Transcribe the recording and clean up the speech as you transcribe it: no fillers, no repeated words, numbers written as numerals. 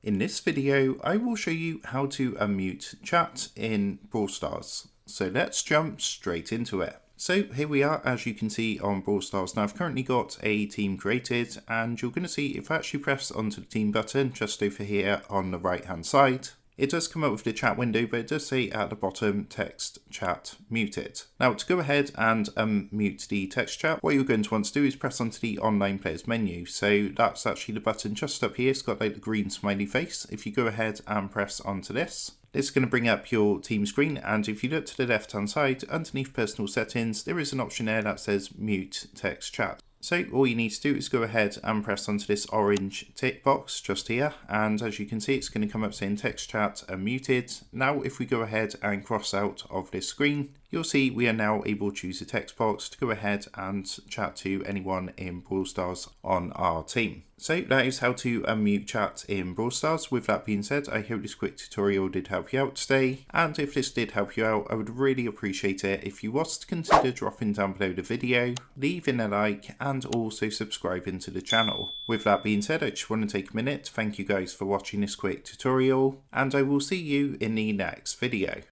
In this video, I will show you how to unmute chat in Brawl Stars. So let's jump straight into it. So here we are, as you can see on Brawl Stars. Now I've currently got a team created, and you're going to see if I actually press onto the team button just over here on the right hand side, it does come up with the chat window, but it does say at the bottom, text chat muted. Now to go ahead and mute the text chat, what you're going to want to do is press onto the online players menu. So that's actually the button just up here. It's got like the green smiley face. If you go ahead and press onto this, it's going to bring up your team screen, and if you look to the left hand side, underneath personal settings, there is an option there that says mute text chat. So all you need to do is go ahead and press onto this orange tick box just here, and as you can see, it's going to come up saying text chat unmuted. Now if we go ahead and cross out of this screen, you'll see we are now able to use the text box to go ahead and chat to anyone in Brawl Stars on our team. So that is how to unmute chat in Brawl Stars. With that being said, I hope this quick tutorial did help you out today, and if this did help you out, I would really appreciate it if you was to consider dropping down below the video, leaving a like, and also subscribing to the channel. With that being said, I just want to take a minute to thank you guys for watching this quick tutorial, and I will see you in the next video.